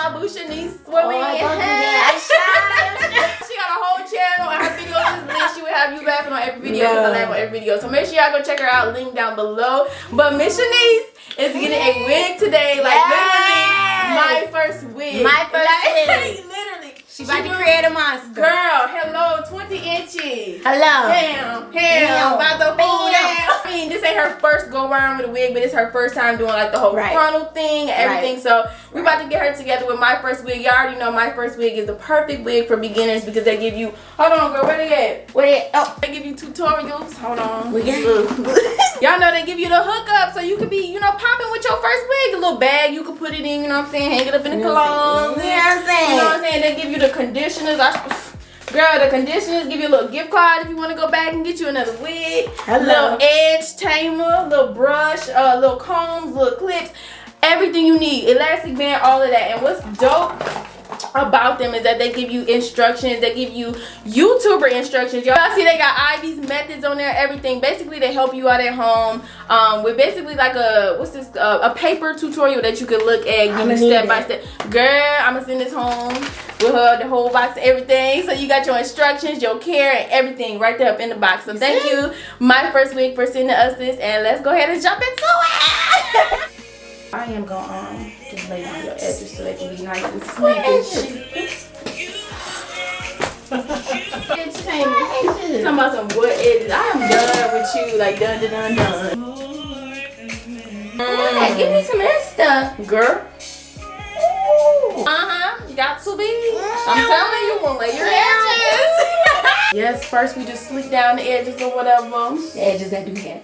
my boo Shanise. She got a whole channel and her videos is lit. She would have you laughing on every video because I laugh on every video. So make sure y'all go check her out. Link down below. But Miss Shanise is getting a wig today. Like literally my first wig. My first wig. Literally. She about to create a monster. Girl, hello, 20 inches. Hello. Damn, about the fool down. I mean, this ain't her first go around with a wig, but it's her first time doing like the whole frontal thing and everything. So we about to get her together with My First Wig. Y'all already know My First Wig is the perfect wig for beginners because they give you, hold on girl, where they at? They give you tutorials. Hold on. Y'all know they give you the hookup so you can be, you know, popping with your first wig. A little bag you can put it in, you know what I'm saying? Hang it up in the cologne. You know what I'm saying? You know what I'm saying? They give you the conditioners. Girl, the conditioners give you a little gift card if you want to go back and get you another wig. A little edge tamer, little brush, little combs, little clips, everything you need. Elastic band, all of that. And what's dope about them is that they give you instructions. They give you YouTuber instructions. Y'all see they got Ivy's methods on there, everything. Basically they help you out at home with basically like a a paper tutorial that you can look at, give you step by step. Girl, I'm gonna send this home with her the whole box of everything. So you got your instructions, your care, and everything right there up in the box. So thank you My First Wig for sending us this, and let's go ahead and jump into it. I am gonna just lay down your edges so they can be nice and sleek and chic. Talking about some what edges. I am done with you, like done. Give me some of that stuff. Girl. You got to be. I'm telling you, won't lay your edges. Yes, first we just sleek down the edges or whatever. The edges that do that.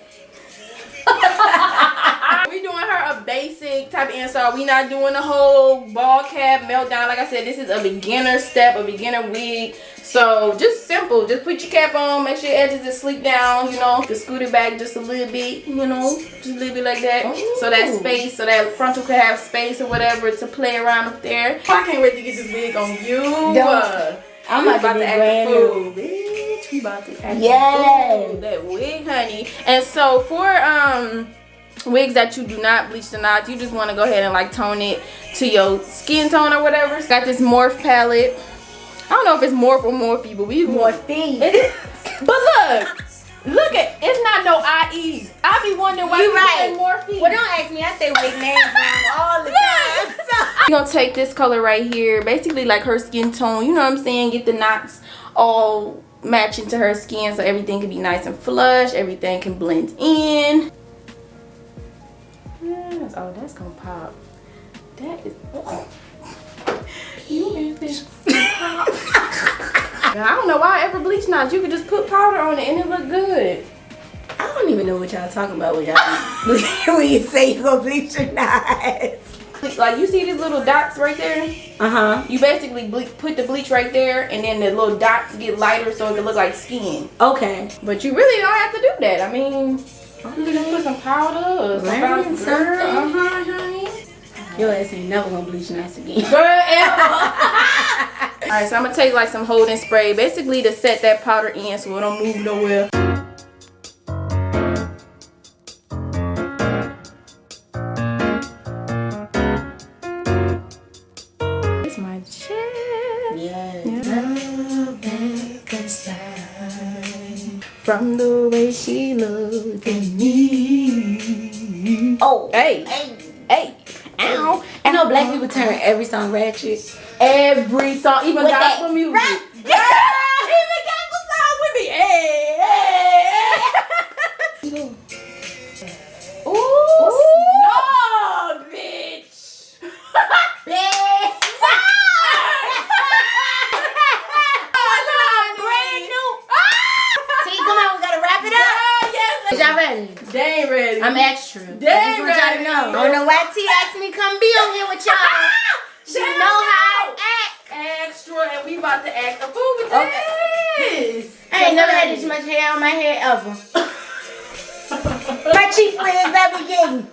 We doing her a basic type of install. We not doing the whole ball cap meltdown. Like I said, this is a beginner step, a beginner wig. So just simple. Just put your cap on, make sure your edges is sleek down, you know. You can scoot it back just a little bit, you know, just a little bit like that. So that space, so that frontal can have space or whatever to play around up there. I can't wait to get this wig on you. I'm about to act a fool. Bitch, we about to act a fool. That wig, honey. And so for wigs that you do not bleach the knots, you just want to go ahead and like tone it to your skin tone or whatever. Got this Morph palette. I don't know if it's Morph or Morphe, but we use Morphe. But look at, it's not no IE. I be wondering why you say Morphe. Well, don't ask me. I say wig names wrong all the time. You're gonna take this color right here, basically like her skin tone. You know what I'm saying? Get the knots all matching to her skin so everything can be nice and flush. Everything can blend in. Yes. Oh, that's gonna pop. That is. Oh. You made this pop. I don't know why I ever bleach knots. You could just put powder on it and it look good. I don't even know what y'all talking about when y'all when you say you gonna bleach your knots. Like you see these little dots right there? You basically put the bleach right there and then the little dots get lighter so it can look like skin. Okay. But you really don't have to do that. I mean, you can just put some powder or some powder. Honey. Your ass ain't never gonna bleach knots again. Girl, ever. Alright, so I'm gonna take like some holding spray basically to set that powder in so it don't move nowhere. It's my chair. Yes. From the way she looked at me. Oh, hey. Ow. I know black people turn every song ratchet. Every song, even with gospel music. Right. Yeah, even gospel song with me. Ooh, snug, bitch. Bitch. Y'all ready? They ain't ready. I'm extra. They ain't ready. I don't know why T asked me come be on here with y'all. She know how to act. Extra, and we about to act a fool with this. I ain't never had this much hair on my head ever. My cheap wigs I be getting.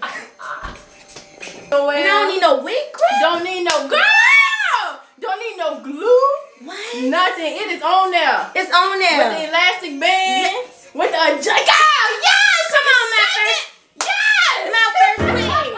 Well, you don't need no wig cream? Don't need no girl. Don't need no glue. What? Nothing. It is on there. It's on there. With the elastic band. Yes. With the yes! Come on, my first. Yes! My first wig.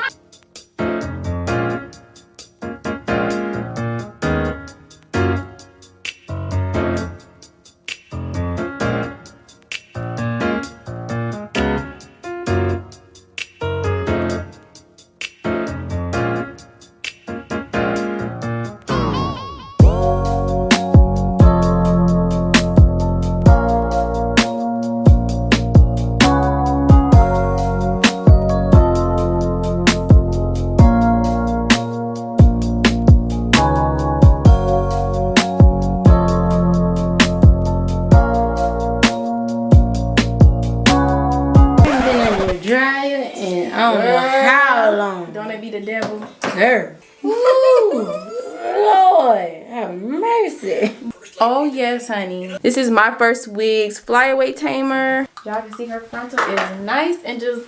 listen. Oh yes, honey. This is Myfirstwig's flyaway tamer. Y'all can see her frontal is nice and just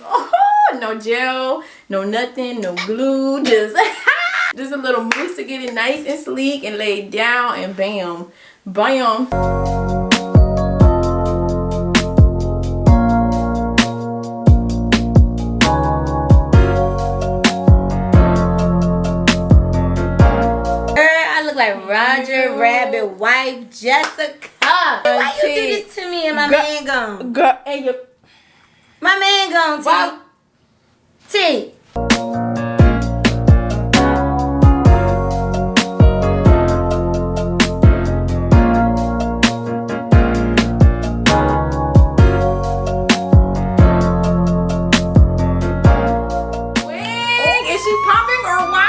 no gel, no nothing, no glue, just just a little mousse to get it nice and sleek and laid down, and bam, bam. Like Roger Rabbit wife Jessica. Why you do this to me and my man gone? Girl, and your my man gone, T. Wow. T. Is she pumping or what?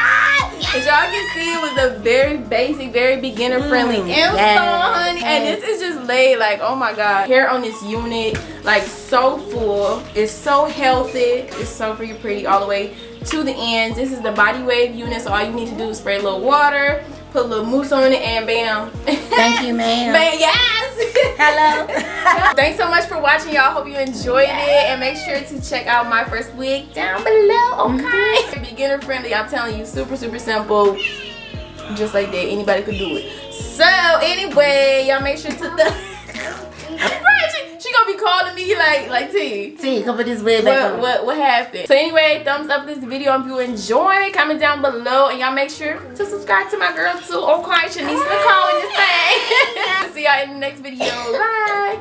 As y'all can see, it was a very basic, very beginner friendly install, honey. And this is just laid like, oh my god. Hair on this unit, like so full. It's so healthy. It's so freaking pretty all the way to the ends. This is the body wave unit, so all you need to do is spray a little water, put a little mousse on it, and bam. Thank you, ma'am. Yes. Hello. Thanks so much for watching, y'all. Hope you enjoyed it, and make sure to check out Myfirstwig down below. Okay. Beginner friendly. I'm telling you, super simple. Just like that, anybody could do it. So anyway, y'all make sure to she gonna be calling me like T, come put this wig back on. What happened? So anyway, thumbs up this video if you enjoyed it. Comment down below, and y'all make sure to subscribe to my girl too. Okay, Shanise Nicole in this thing. See y'all in the next video. Bye.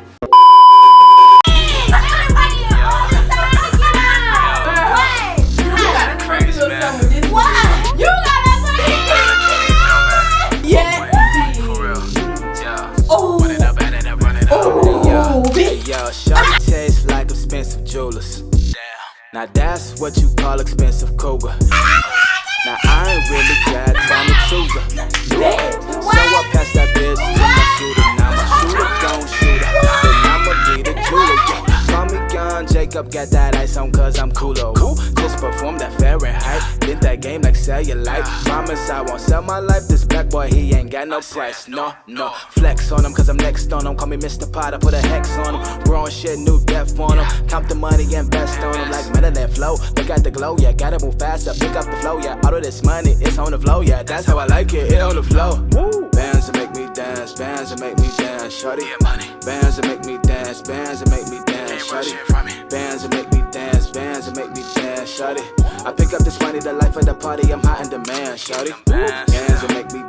Shawty tastes like expensive jewelers. Now that's what you call expensive cougar. Now I ain't really got time to choose her. So I pass that bitch to my shooter. Now my shooter gon' shoot her. Then I'ma be the jeweler. Call me Young Jacob, got that ice on cause I'm cooler. Just perform that Fahrenheit. Did that game like cellulite. Promise I won't sell my life. This black boy, he ain't got no price. No. Flex on him cause I'm next on him. Call me Mr. Potter, put a hex on him. Wrong shit, new death on him. Count the money, invest on him. Like Metalhead flow. Look at the glow, yeah. Gotta move faster, pick up the flow, yeah. All of this money, it's on the flow, yeah. That's how I like it, it on the flow. Bands that make me dance, bands that make me dance, shorty. Bands that make me dance, bands that make me dance, shorty. Bands that make me dance, bands that make me dance, shorty. I pick up this money, the life of the party, I'm hot in demand, shorty. Bands that make me